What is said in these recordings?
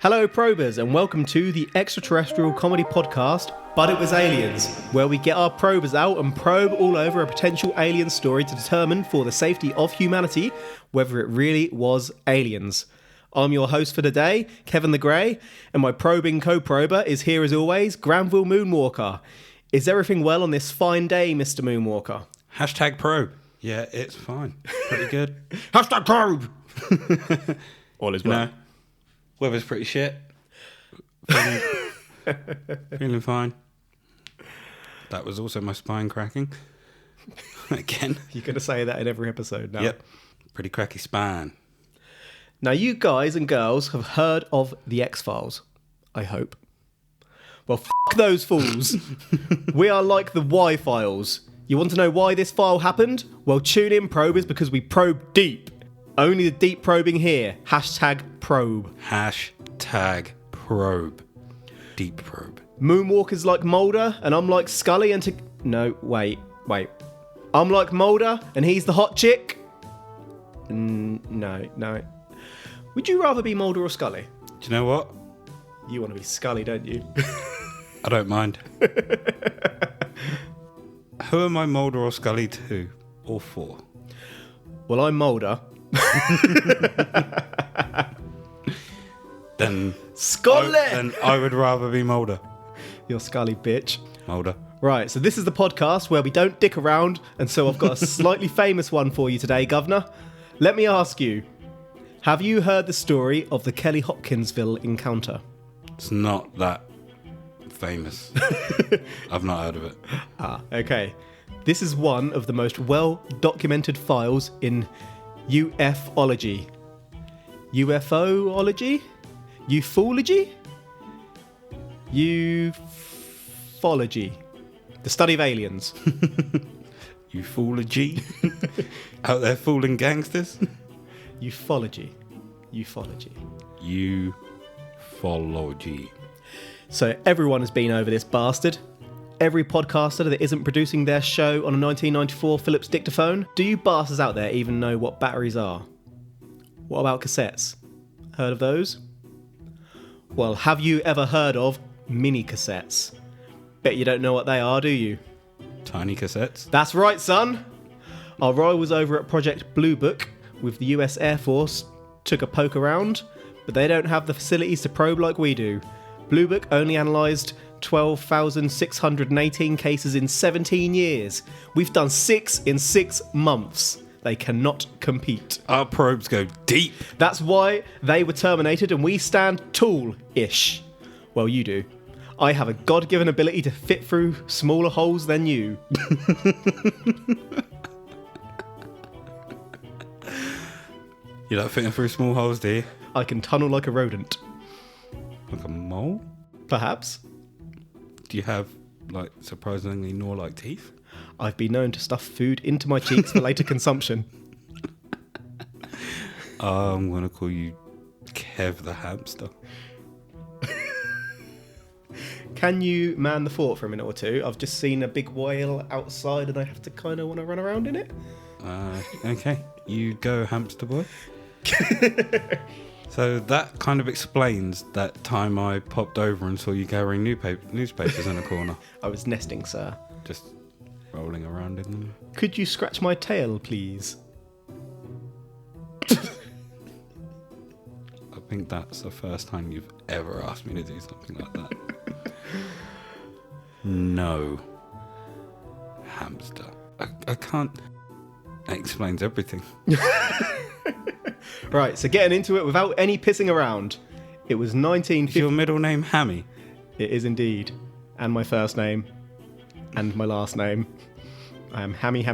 Hello probers and welcome to the extraterrestrial comedy podcast, But It Was Aliens, where we get our probers out and probe all over a potential alien story to determine for the safety of humanity whether it really was aliens. I'm your host for today, Kevin the Grey, and my probing co-prober is here as always, Granville Moonwalker. Is everything well on this fine day, Mr. Moonwalker? Hashtag probe. Yeah, it's fine. Pretty good. Hashtag probe! All is well. No. Weather's pretty shit. Feeling fine. That was also my spine cracking. Again. You're going to say that in every episode now. Yep. Pretty cracky spine. Now, you guys and girls have heard of the X-Files, I hope. Well, f*** those fools. We are like the Y-Files. You want to know why this file happened? Well, tune in, probers, because we probe deep. Only the deep probing here. Hashtag probe. Hashtag probe. Deep probe. Moonwalker's like Mulder, and I'm like Scully, and No, wait. I'm like Mulder, and he's the hot chick? No. Would you rather be Mulder or Scully? Do you know what? You want to be Scully, don't you? I don't mind. Who am I, Mulder or Scully to? Or for? Well, I'm Mulder. Then Scully! Then I would rather be Mulder. You're Scully, bitch. Mulder. Right, so this is the podcast where we don't dick around, and so I've got a slightly famous one for you today, Governor. Let me ask you, have you heard the story of the Kelly-Hopkinsville encounter? It's not that famous. I've not heard of it. Okay. This is one of the most well-documented files in ufology. UFOlogy? Ufology? Ufology. The study of aliens. Ufology? Out there fooling gangsters? Ufology. Ufology. So everyone has been over this bastard. Every podcaster that isn't producing their show on a 1994 Philips dictaphone. Do you bastards out there even know what batteries are? What about cassettes? Heard of those? Well, have you ever heard of mini cassettes? Bet you don't know what they are, do you? Tiny cassettes? That's right, son! Our Roy was over at Project Blue Book with the US Air Force, took a poke around, but they don't have the facilities to probe like we do. Blue Book only analysed 12,618 cases in 17 years. We've done 6 in 6 months. They cannot compete. Our probes go deep. That's why they were terminated and we stand tall-ish. Well, you do. I have a God-given ability to fit through smaller holes than you. You like fitting through small holes, do you? I can tunnel like a rodent. Like a mole? Perhaps. Do you have, like, surprisingly gnaw-like teeth? I've been known to stuff food into my cheeks for later consumption. I'm going to call you Kev the hamster. Can you man the fort for a minute or two? I've just seen a big whale outside and I have to kind of want to run around in it. Okay. You go, hamster boy. So that kind of explains that time I popped over and saw you carrying newspapers in a corner. I was nesting, sir. Just rolling around in them. Could you scratch my tail, please? I think that's the first time you've ever asked me to do something like that. No. Hamster. I can't... It explains everything. Right, so getting into it without any pissing around. It was 1950... Is your middle name Hammy? It is indeed. And my first name. And my last name. I am Hammy.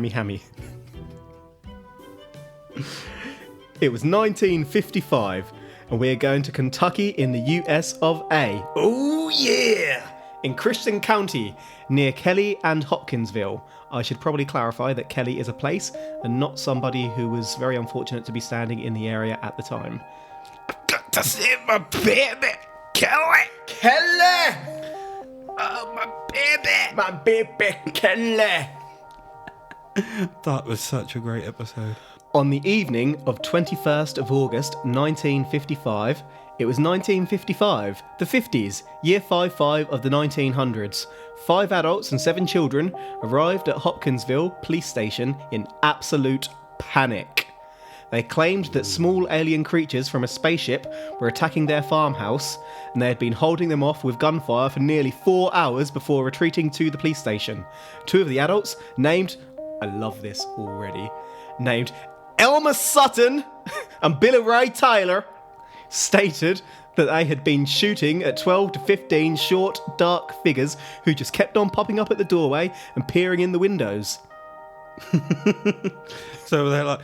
It was 1955, and we're going to Kentucky in the US of A. Oh yeah! In Christian County, near Kelly and Hopkinsville. I should probably clarify that Kelly is a place, and not somebody who was very unfortunate to be standing in the area at the time. I've got to see my baby! Kelly! Oh, my baby! My baby, Kelly! That was such a great episode. On the evening of 21st of August 1955, It was 1955, the 50s, year 55 of the 1900s. 5 adults and 7 children arrived at Hopkinsville police station in absolute panic. They claimed that small alien creatures from a spaceship were attacking their farmhouse, and they had been holding them off with gunfire for nearly 4 hours before retreating to the police station. 2 of the adults, named, I love this already, named Elmer Sutton and Billy Ray Taylor, stated that they had been shooting at 12 to 15 short, dark figures who just kept on popping up at the doorway and peering in the windows. So they're like,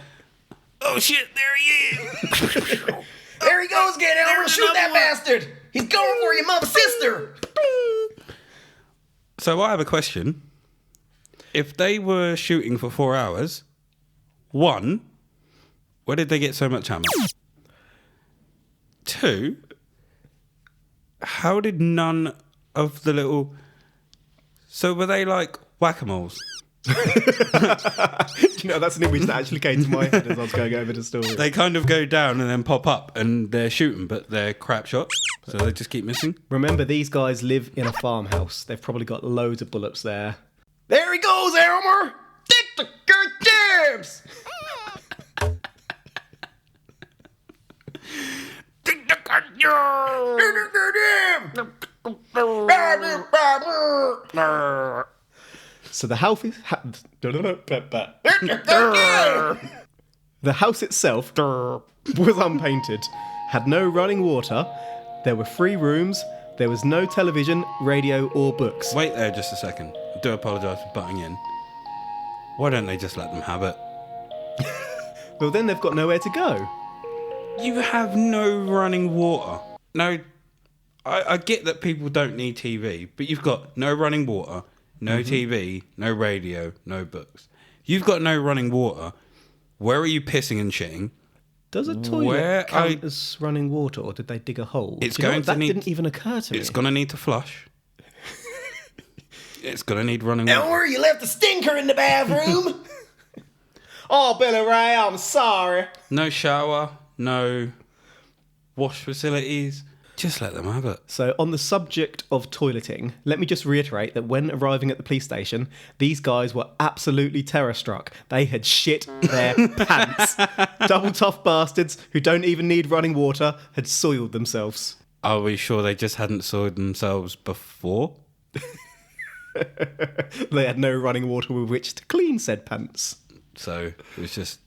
oh shit, there he is. There he goes again, Elmer, shoot that bastard! He's going for your mother's sister! So I have a question. If they were shooting for 4 hours, 1, where did they get so much ammo? 2, how did none of the little... So were they like whack-a-moles? You know, that's an image that actually came to my head as I was going over the story. They kind of go down and then pop up and they're shooting, but they're crap shots, so they just keep missing. Remember, these guys live in a farmhouse. They've probably got loads of bullets there. There he goes, Elmer! Take the good jabs! Take the good jabs! So the house is... The house itself was unpainted, had no running water, there were 3 rooms, there was no television, radio or books. Wait there just a second. I do apologise for butting in. Why don't they just let them have it? Well, then they've got nowhere to go. You have no running water. No, I get that people don't need TV, but you've got no running water, no TV, no radio, no books. You've got no running water. Where are you pissing and shitting? Does a toilet count as running water, or did they dig a hole? It's Do you know going what? to That need- didn't even occur to me. It's going to need to flush. It's going to need running water. Elmer, you left a stinker in the bathroom! Oh, Billy Ray, I'm sorry. No shower, no wash facilities. Just let them have it. So, on the subject of toileting, let me just reiterate that when arriving at the police station, these guys were absolutely terror-struck. They had shit their pants. Double tough bastards who don't even need running water had soiled themselves. Are we sure they just hadn't soiled themselves before? They had no running water with which to clean said pants. So it was just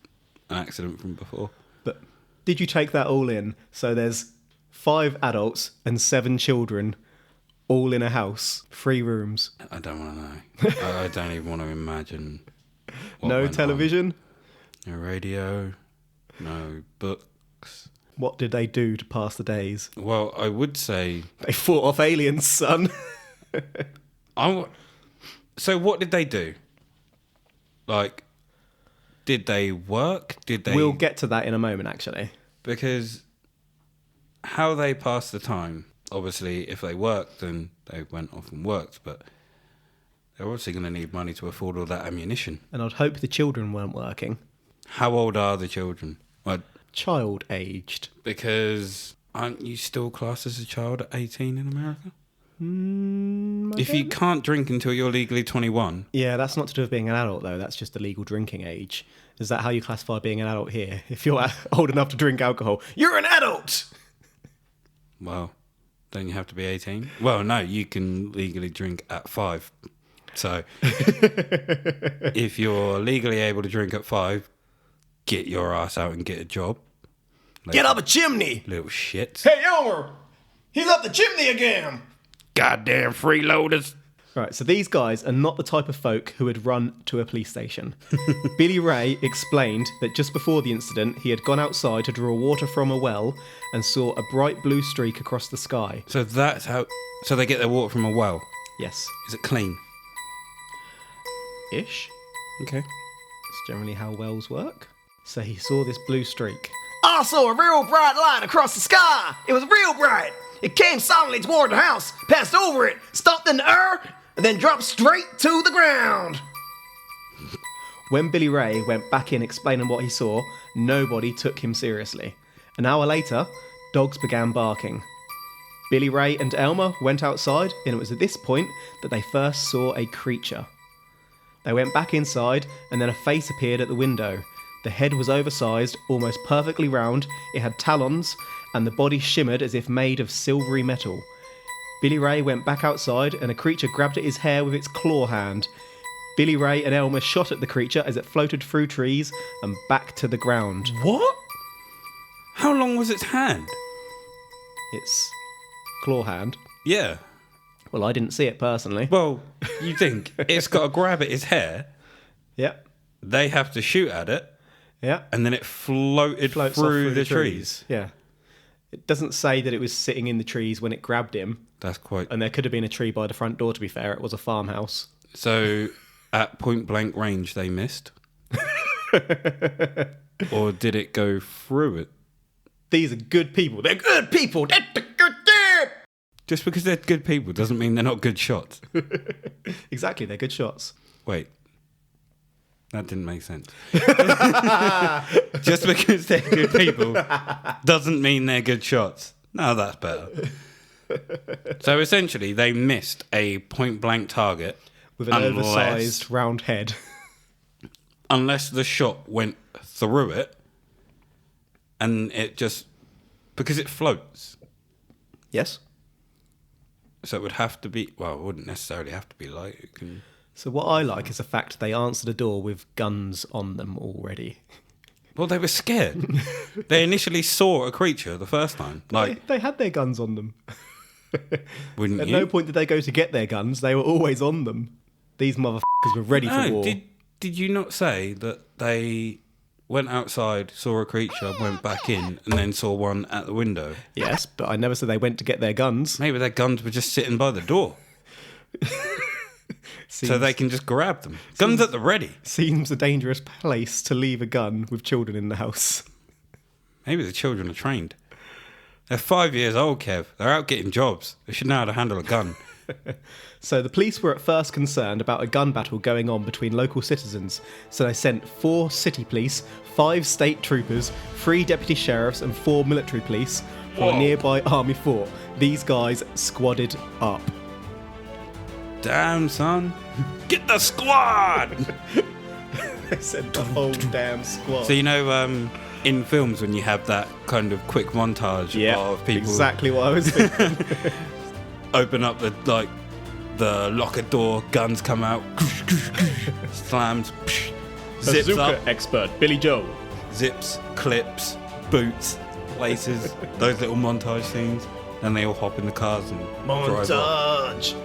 an accident from before. But did you take that all in? So there's 5 adults and 7 children all in a house, 3 rooms. I don't want to know. I don't even want to imagine. What No went television. on. No radio. No books. What did they do to pass the days? Well, I would say... They fought off aliens, son. So what did they do? Like, did they work? Did they... We'll get to that in a moment, actually. Because how they passed the time, obviously, if they worked, then they went off and worked, but they're obviously going to need money to afford all that ammunition. And I'd hope the children weren't working. How old are the children? Well, Child-aged. because aren't you still classed as a child at 18 in America? I If you don't- can't drink until you're legally 21, Yeah, that's not to do with being an adult, though. That's just the legal drinking age. Is that how you classify being an adult here? If you're old enough to drink alcohol, you're an adult! well, don't you have to be 18? Well, no, you can legally drink at 5. So, if you're legally able to drink at 5, get your ass out and get a job. Get up a chimney! Little shits. Hey, Elmer! He's up the chimney again! Goddamn freeloaders. Right, so these guys are not the type of folk who would run to a police station. Billy Ray explained that just before the incident, he had gone outside to draw water from a well and saw a bright blue streak across the sky. So that's how... So they get their water from a well. Yes. Is it clean? Ish. Okay. It's generally how wells work. So he saw this blue streak. I saw a real bright light across the sky. It was real bright. It came silently toward the house, passed over it, stopped in the air, and then dropped straight to the ground. When Billy Ray went back in explaining what he saw, nobody took him seriously. An hour later, Dogs began barking. Billy Ray and Elmer went outside, and it was at this point that they first saw a creature. They went back inside, and then a face appeared at the window. The head was oversized, almost perfectly round, it had talons, and the body shimmered as if made of silvery metal. Billy Ray went back outside, and a creature grabbed at his hair with its claw hand. Billy Ray and Elmer shot at the creature as it floated through trees and back to the ground. What? How long was its hand? Its claw hand? Yeah. Well, I didn't see it personally. Well, you think it's got to grab at his hair. Yep. They have to shoot at it. Yeah. And then it floats through the trees. Yeah. It doesn't say that it was sitting in the trees when it grabbed him. That's quite... And there could have been a tree by the front door, to be fair. It was a farmhouse. So, at point blank range, they missed? Or did it go through it? These are good people. They're good people. They're the good people. Just because they're good people doesn't mean they're not good shots. Exactly, they're good shots. Wait. That didn't make sense. Just because they're good people doesn't mean they're good shots. No, that's better. So essentially, they missed a point-blank target. With an oversized round head. Unless the shot went through it, and it just... Because it floats. Yes. So it would have to be... Well, it wouldn't necessarily have to be light. It can... So what I like is the fact they answered a door with guns on them already. Well, they were scared. They initially saw a creature the first time. Like they had their guns on them. Wouldn't At you? no point did they go to get their guns. They were always on them. These motherfuckers were ready for war. Did you not say that they went outside, saw a creature, went back in, and then saw one at the window? Yes, but I never said they went to get their guns. Maybe their guns were just sitting by the door. So they can just grab them. Guns at the ready. Seems a dangerous place to leave a gun with children in the house. Maybe the children are trained. They're 5 years old, Kev. They're out getting jobs. They should know how to handle a gun. So the police were at first concerned about a gun battle going on between local citizens, so they sent 4 city police, 5 state troopers, 3 deputy sheriffs and 4 military police from a nearby army fort. These guys squadded up. Damn, son. Get the squad! They sent the whole damn squad. So, you know, in films when you have that kind of quick montage of people... exactly what I was thinking. Open up the locker door, guns come out, slams, zips Bazooka up, expert Billy Joel. zips, clips, boots, laces, those little montage scenes, and they all hop in the cars and drive off. Montage!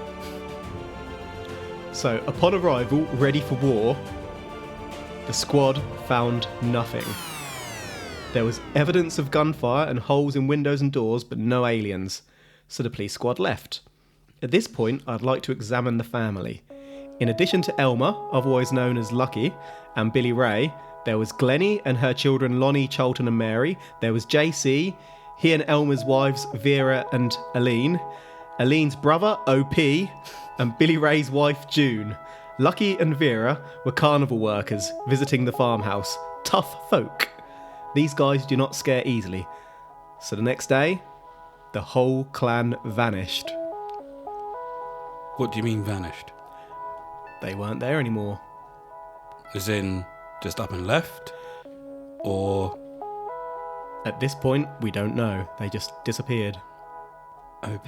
So, upon arrival, ready for war, the squad found nothing. There was evidence of gunfire and holes in windows and doors, but no aliens. So the police squad left. At this point, I'd like to examine the family. In addition to Elmer, otherwise known as Lucky, and Billy Ray, there was Glennie and her children Lonnie, Charlton and Mary. There was JC, he and Elmer's wives Vera and Aline, Aline's brother OP, and Billy Ray's wife June. Lucky and Vera were carnival workers visiting the farmhouse. Tough folk. These guys do not scare easily. So the next day, the whole clan vanished. What do you mean vanished? They weren't there anymore. As in, just up and left? Or... At this point, we don't know. They just disappeared. OP.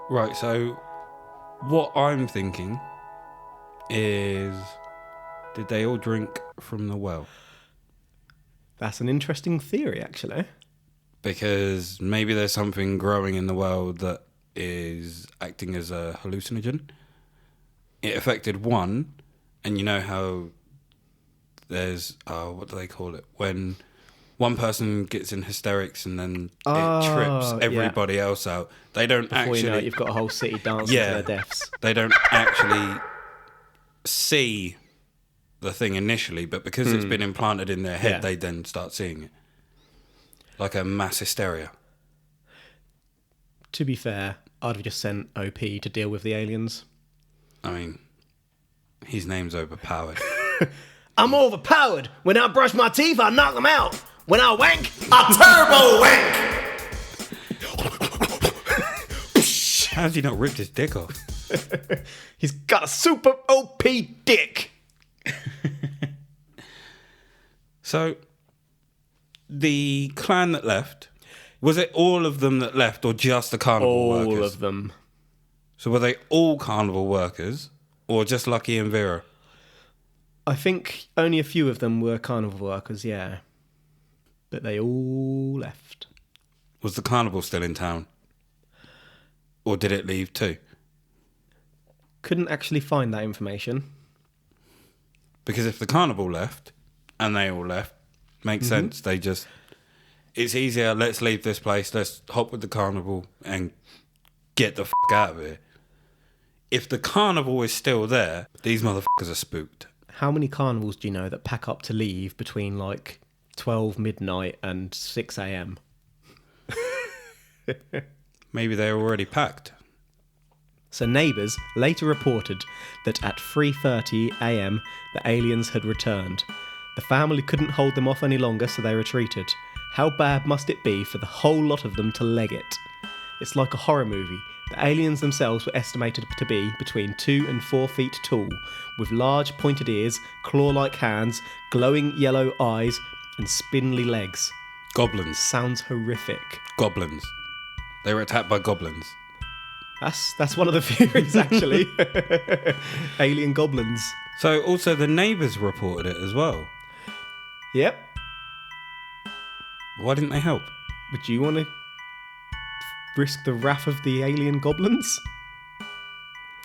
Right, so what I'm thinking is, did they all drink from the well? That's an interesting theory, actually. Because maybe there's something growing in the well that is acting as a hallucinogen. It affected one, and you know how there's, what do they call it? When one person gets in hysterics and then it trips everybody else out. They don't Before actually... you know it, you've got a whole city dancing to their deaths. They don't actually see the thing initially, but because it's been implanted in their head, they then start seeing it. Like a mass hysteria. To be fair, I'd have just sent OP to deal with the aliens. I mean, his name's overpowered. I'm overpowered. When I brush my teeth, I knock them out. When I wank, I turbo wank. How's he not ripped his dick off? He's got a super OP dick. So, the clan that left, was it all of them that left or just the carnival workers? All of them. So were they all carnival workers or just Lucky and Vera? I think only a few of them were carnival workers, yeah. But they all left. Was the carnival still in town? Or did it leave too? Couldn't actually find that information. Because if the carnival left, and they all left, makes sense. They just... It's easier, let's leave this place, let's hop with the carnival and get the out of here. If the carnival is still there, these motherfuckers are spooked. How many carnivals do you know that pack up to leave between like 12 midnight and 6 a.m? Maybe they're already packed. So neighbours later reported that at 3:30 a.m. the aliens had returned. The family couldn't hold them off any longer, so they retreated. How bad must it be for the whole lot of them to leg it? It's like a horror movie. The aliens themselves were estimated to be between 2 and 4 feet tall, with large pointed ears, claw-like hands, glowing yellow eyes, and spindly legs. Goblins. Sounds horrific. Goblins. They were attacked by goblins. That's one of the theories, actually. Alien goblins. So also the neighbours reported it as well. Yep. Why didn't they help? Would you want to risk the wrath of the alien goblins?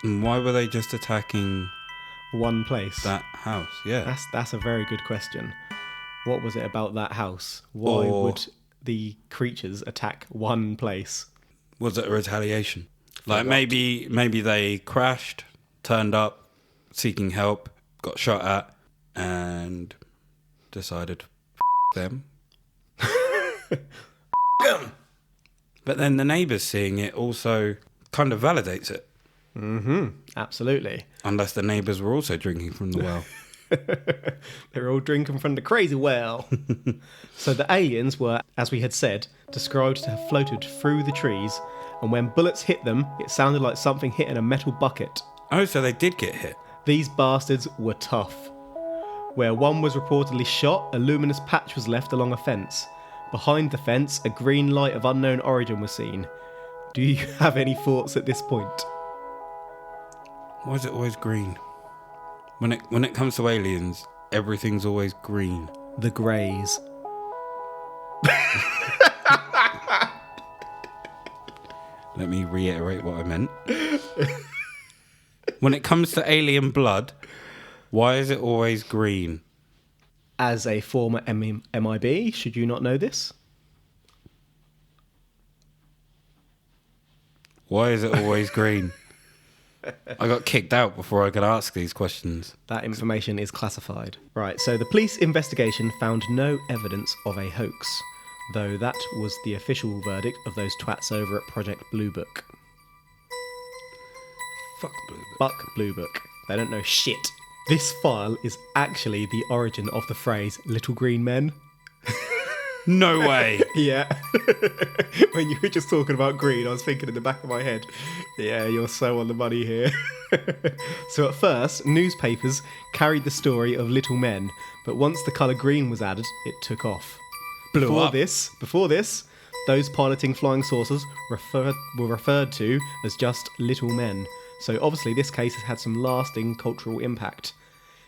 And why were they just attacking One place. that house? Yeah. That's a very good question. What was it about that house? Why would the creatures attack one place? Was it a retaliation? Like maybe they crashed, turned up, seeking help, got shot at, and decided them. But then the neighbours seeing it also kind of validates it. Absolutely. Unless the neighbours were also drinking from the well. They're all drinking from the crazy well. So the aliens were, as we had said, described to have floated through the trees, and when bullets hit them, it sounded like something hitting a metal bucket. Oh, so they did get hit. These bastards were tough. Where one was reportedly shot, a luminous patch was left along a fence. Behind the fence, a green light of unknown origin was seen. Do you have any thoughts at this point? Why is it always green? When it comes to aliens, everything's always green. The Greys. Let me reiterate what I meant. When it comes to alien blood, why is it always green? As a former MIB, should you not know this? Why is it always green? I got kicked out before I could ask these questions. That information is classified. Right, so the police investigation found no evidence of a hoax, though that was the official verdict of those twats over at Project Blue Book. Fuck Blue Book. Fuck Blue Book. They don't know shit. This file is actually the origin of the phrase little green men. No way. Yeah. When you were just talking about green, I was thinking in the back of my head, yeah, you're so on the money here. So at first, newspapers carried the story of little men, but once the colour green was added, it took off. Before this, those piloting flying saucers were referred to as just little men. So obviously this case has had some lasting cultural impact.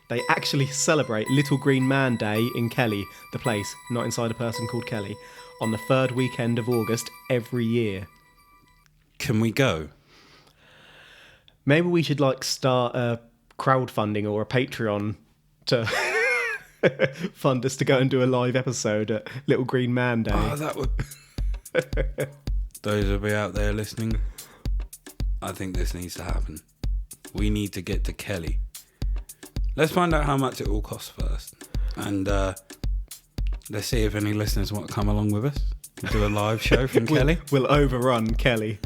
They actually celebrate Little Green Man Day in Kelly, the place, not inside a person called Kelly, on the third weekend of August every year. Can we go? Maybe we should start a crowdfunding or a Patreon to fund us to go and do a live episode at Little Green Man Day. Oh, that would... Those will be out there listening. I think this needs to happen. We need to get to Kelly. Let's find out how much it all costs first. And let's see if any listeners want to come along with us. Do a live show from Kelly. We'll overrun Kelly.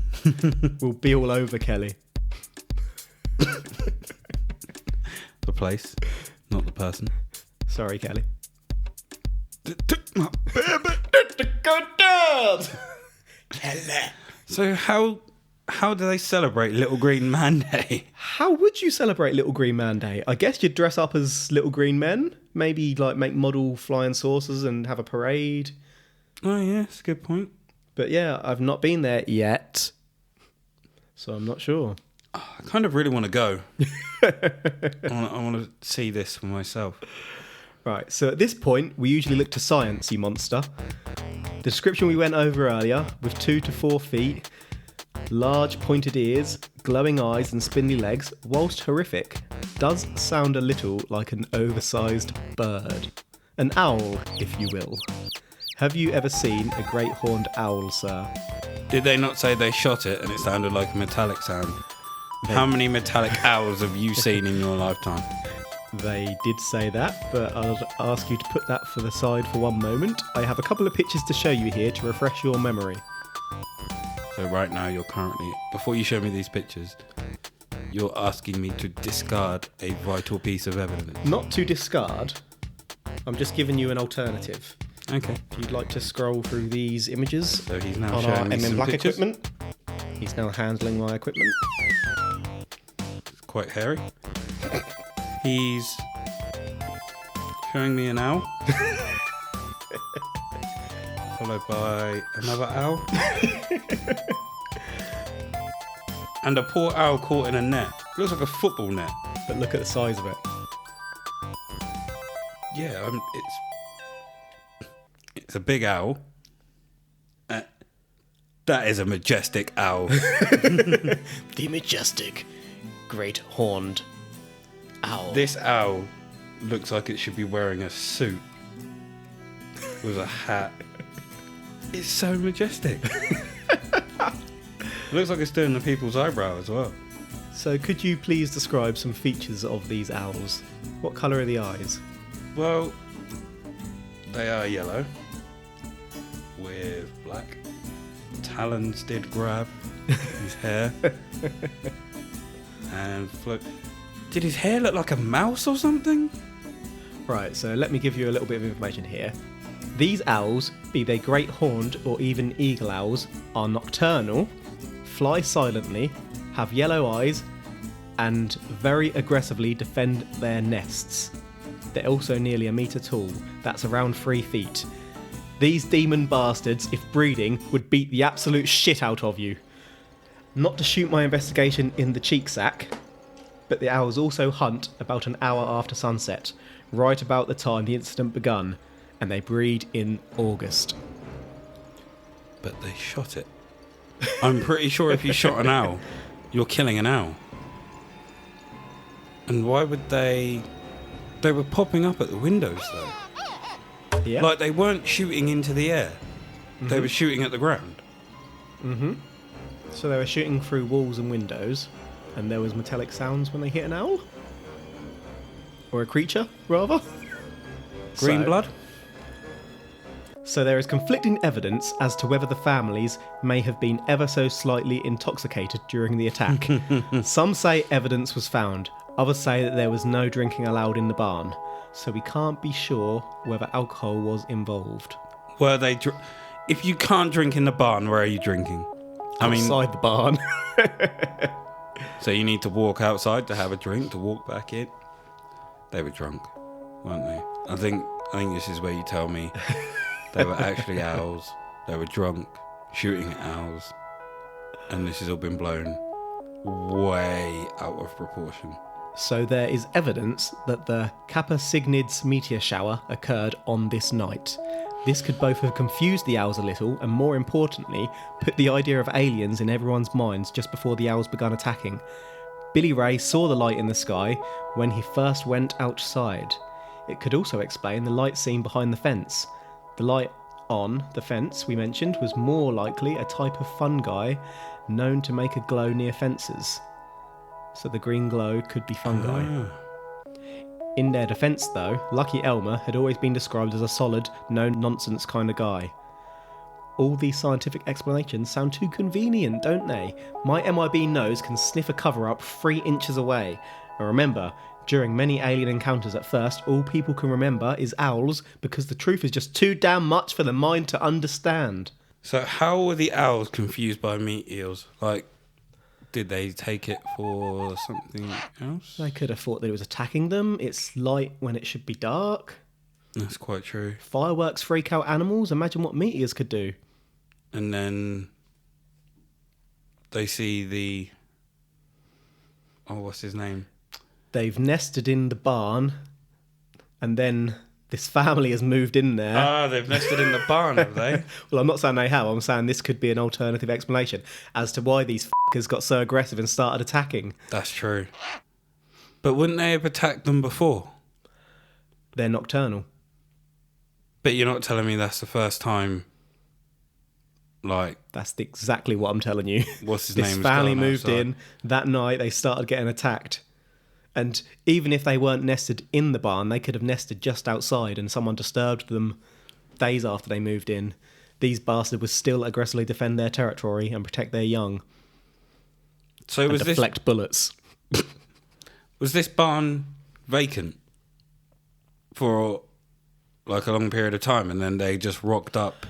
We'll be all over Kelly. The place, not the person. Sorry, Kelly. Kelly. So how do they celebrate Little Green Man Day? How would you celebrate Little Green Man Day? I guess you'd dress up as little green men. Maybe like make model flying saucers and have a parade. Oh yeah, that's a good point. But yeah, I've not been there yet, so I'm not sure. I kind of really want to go. I want to see this for myself. Right, so at this point, we usually look to science, you monster. The description we went over earlier, with 2 to 4 feet, large pointed ears, glowing eyes and spindly legs, whilst horrific, does sound a little like an oversized bird. An owl, if you will. Have you ever seen a great horned owl, sir? Did they not say they shot it and it sounded like a metallic sound? How many metallic owls have you seen in your lifetime? They did say that, but I'll ask you to put that for the side for one moment. I have a couple of pictures to show you here to refresh your memory. So right now you're currently, before you show me these pictures, you're asking me to discard a vital piece of evidence. Not to discard, I'm just giving you an alternative. Okay. If you'd like to scroll through these images So he's now on our showing me MM some Black pictures. equipment. He's now handling my equipment. It's quite hairy. He's showing me an owl. Followed by another owl. And a poor owl caught in a net. Looks like a football net. But look at the size of it. Yeah, it's a big owl. That is a majestic owl. The majestic, great horned owl. This owl looks like it should be wearing a suit with a hat. It's so majestic. Looks like it's doing the people's eyebrow as well. So could you please describe some features of these owls? What colour are the eyes? Well, they are yellow with black. Talons did grab his hair and float. Did his hair look like a mouse or something? Right, so let me give you a little bit of information here. These owls, be they great horned or even eagle owls, are nocturnal, fly silently, have yellow eyes, and very aggressively defend their nests. They're also nearly 1 metre tall, that's around 3 feet. These demon bastards, if breeding, would beat the absolute shit out of you. Not to shoot my investigation in the cheek sack, but the owls also hunt about an hour after sunset, right about the time the incident begun, and they breed in August. But they shot it. I'm pretty sure if you shot an owl, you're killing an owl. And why would they... They were popping up at the windows though. Yeah. Like they weren't shooting into the air. Mm-hmm. They were shooting at the ground. Mm-hmm. So they were shooting through walls and windows, and there was metallic sounds when they hit an owl? Or a creature, rather? Green blood? So there is conflicting evidence as to whether the families may have been ever so slightly intoxicated during the attack. Some say evidence was found, others say that there was no drinking allowed in the barn, so we can't be sure whether alcohol was involved. Were they... If you can't drink in the barn, where are you drinking? Outside the barn. So you need to walk outside to have a drink, to walk back in? They were drunk, weren't they? I think this is where you tell me they were actually owls. They were drunk, shooting at owls. And this has all been blown way out of proportion. So there is evidence that the Kappa Cygnids meteor shower occurred on this night. This could both have confused the owls a little and, more importantly, put the idea of aliens in everyone's minds just before the owls began attacking. Billy Ray saw the light in the sky when he first went outside. It could also explain the light seen behind the fence. The light on the fence we mentioned was more likely a type of fungi known to make a glow near fences. So the green glow could be fungi. In their defence though, Lucky Elmer had always been described as a solid, no-nonsense kind of guy. All these scientific explanations sound too convenient, don't they? My MIB nose can sniff a cover-up 3 inches away. And remember, During many alien encounters at first, all people can remember is owls because the truth is just too damn much for the mind to understand. So how were the owls confused by meat eels? Like, did they take it for something else? They could have thought that it was attacking them. It's light when it should be dark. That's quite true. Fireworks freak out animals. Imagine what meat eels could do. And then they see the... Oh, what's his name? They've nested in the barn, and then this family has moved in there. Ah, they've nested in the barn, have they? Well, I'm not saying they have. I'm saying this could be an alternative explanation as to why these f***ers got so aggressive and started attacking. That's true. But wouldn't they have attacked them before? They're nocturnal. But you're not telling me that's the first time, like... That's exactly what I'm telling you. What's his name? This family moved in. That night, they started getting attacked. And even if they weren't nested in the barn, they could have nested just outside and someone disturbed them days after they moved in. These bastards would still aggressively defend their territory and protect their young. So and was deflect bullets. Was this barn vacant for like a long period of time, and then they just rocked up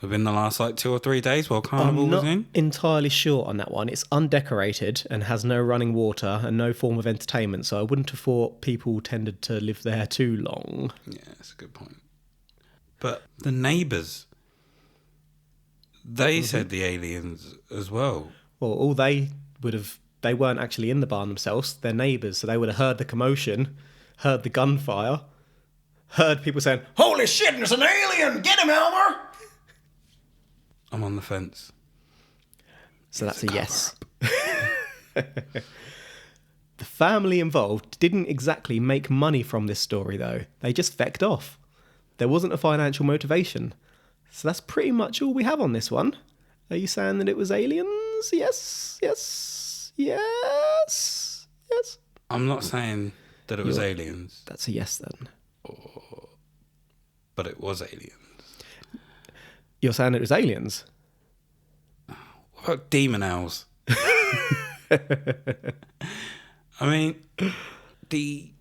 within the last like 2 or 3 days while Carnival was in? I'm not entirely sure on that one. It's undecorated and has no running water and no form of entertainment, so I wouldn't have thought people tended to live there too long. Yeah, that's a good point. But the neighbours, they said the aliens as well. Well, all they weren't actually in the barn themselves, they're neighbours, so they would have heard the commotion, heard the gunfire, heard people saying, "Holy shit, there's an alien! Get him, Elmer!" I'm on the fence. So that's a yes. The family involved didn't exactly make money from this story, though. They just fecked off. There wasn't a financial motivation. So that's pretty much all we have on this one. Are you saying that it was aliens? Yes, yes, yes, yes. I'm not saying that it was aliens. That's a yes, then. But it was aliens. You're saying it was aliens? What about demon owls? I mean, it's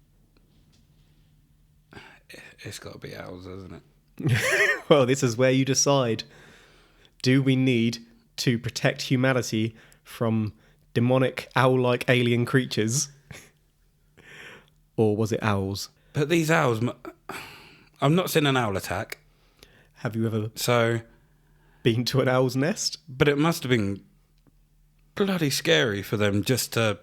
got to be owls, hasn't it? Well, this is where you decide. Do we need to protect humanity from demonic owl-like alien creatures? Or was it owls? But these owls... I'm not seeing an owl attack. Have you ever So... been to an owl's nest? But it must have been bloody scary for them just to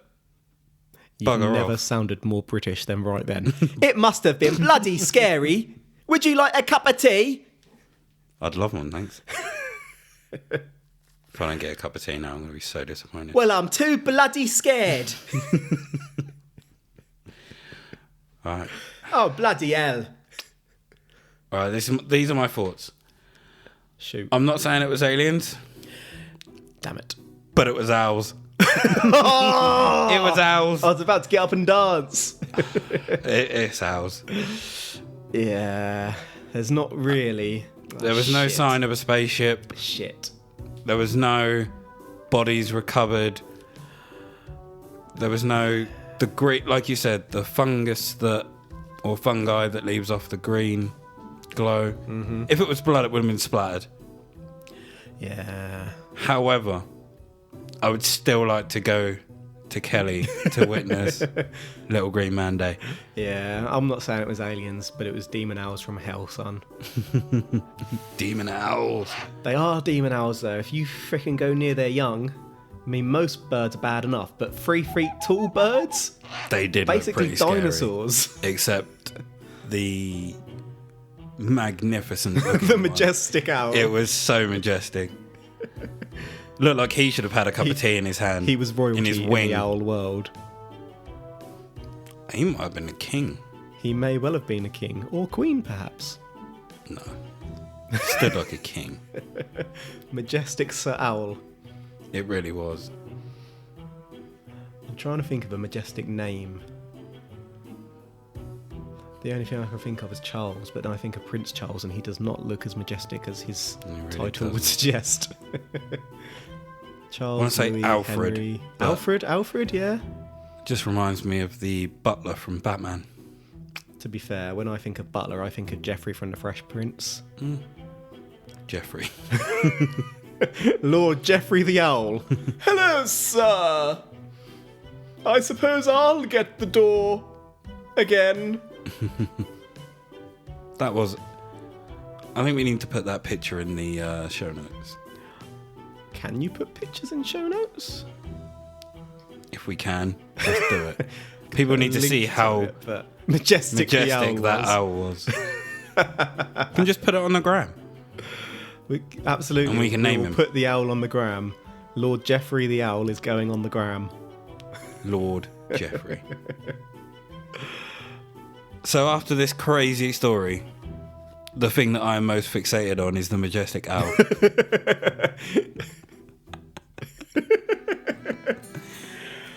bugger You never off. sounded more British than right then. It must have been bloody scary. Would you like a cup of tea? I'd love one, thanks. If I don't get a cup of tea now, I'm going to be so disappointed. Well, I'm too bloody scared. All right. Oh, bloody hell. All right, these are my thoughts. Shoot. I'm not saying it was aliens, Damn it. but it was owls. Oh! It was owls. I was about to get up and dance. It's owls. Yeah. There's not really... There was no sign of a spaceship. Shit. There was no bodies recovered. There was no... The great, like you said, the fungus or fungi that leaves off the green glow. Mm-hmm. If it was blood, it would have been splattered. Yeah. However, I would still like to go to Kelly to witness Little Green Man Day. Yeah, I'm not saying it was aliens, but it was demon owls from hell, son. Demon owls. They are demon owls, though. If you freaking go near their young, I mean, most birds are bad enough, but 3 feet tall birds? They did Basically look pretty dinosaurs. Scary, except the magnificent looking The one. majestic owl. It was so majestic. Looked like he should have had a cup of tea in his hand. He was royalty in his in wing. the owl world. He might have been a king. He may well have been a king, or queen, perhaps. No. Stood like a king. Majestic Sir Owl. It really was. I'm trying to think of a majestic name. The only thing I can think of is Charles, but then I think of Prince Charles, and he does not look as majestic as his really title would suggest. Charles, I wanna say Louis, Alfred, Henry. but- Alfred, yeah. Just reminds me of the butler from Batman. To be fair, when I think of Butler, I think of Geoffrey from The Fresh Prince. Jeffrey. Lord Geoffrey the Owl. Hello, sir. I suppose I'll get the door again. That was... I think we need to put that picture in the show notes. Can you put pictures in show notes? If we can, let's do it. People need to see how majestic that owl was. You can just put it on the gram. Absolutely. And we can name him. Put the owl on the gram. Lord Geoffrey the Owl is going on the gram. Lord Geoffrey. So after this crazy story, the thing that I am most fixated on is the majestic owl.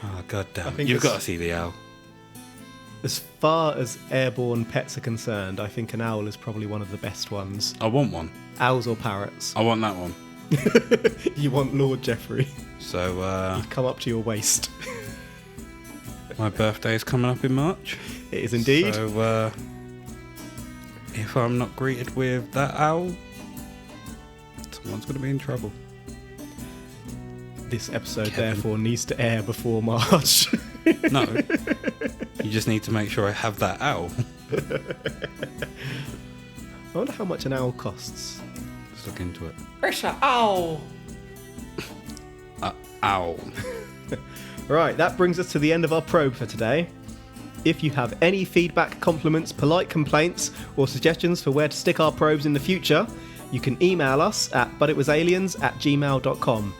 Oh, God damn. You've got to see the owl. As far as airborne pets are concerned, I think an owl is probably one of the best ones. I want one. Owls or parrots? I want that one. You want Lord Geoffrey. So, he'd come up to your waist. My birthday is coming up in March. It is indeed. So, if I'm not greeted with that owl, someone's going to be in trouble. This episode, therefore, needs to air before March. No. You just need to make sure I have that owl. I wonder how much an owl costs. Let's look into it. It's an owl. Owl. Right, that brings us to the end of our probe for today. If you have any feedback, compliments, polite complaints, or suggestions for where to stick our probes in the future, you can email us at butitwasaliens@gmail.com.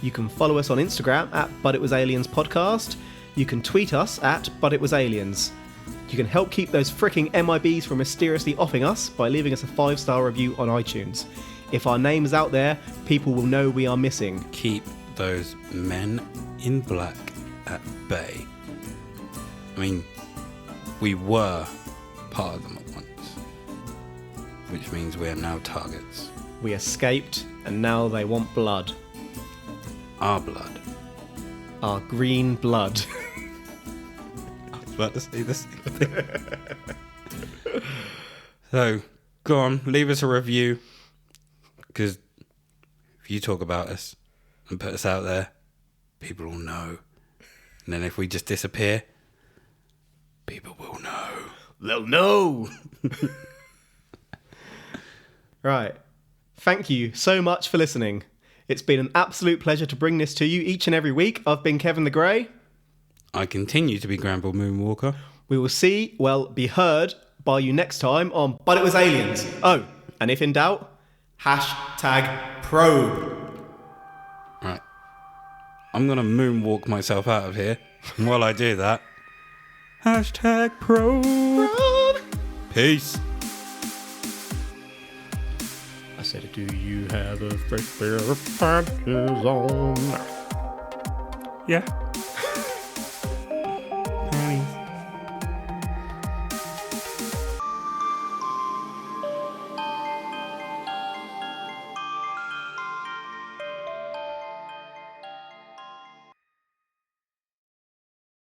You can follow us on Instagram at butitwasalienspodcast. You can tweet us at butitwasaliens. You can help keep those fricking MIBs from mysteriously offing us by leaving us a 5-star review on iTunes. If our name is out there, people will know we are missing. Keep those men in black at bay. I mean, we were part of them at once, which means we are now targets. We escaped, and now they want blood. Our blood. Our green blood. I was about to say the same thing. So, go on, leave us a review, because if you talk about us and put us out there, people will know. And then if we just disappear, people will know. They'll know. Right. Thank you so much for listening. It's been an absolute pleasure to bring this to you each and every week. I've been Kevin the Grey. I continue to be Granville Moonwalker. We will be heard by you next time on But It Was Aliens. Oh, and if in doubt, #probe. Right. I'm going to moonwalk myself out of here. And while I do that, #probe. Peace. I said, do you have a fresh pair of panties on? Yeah.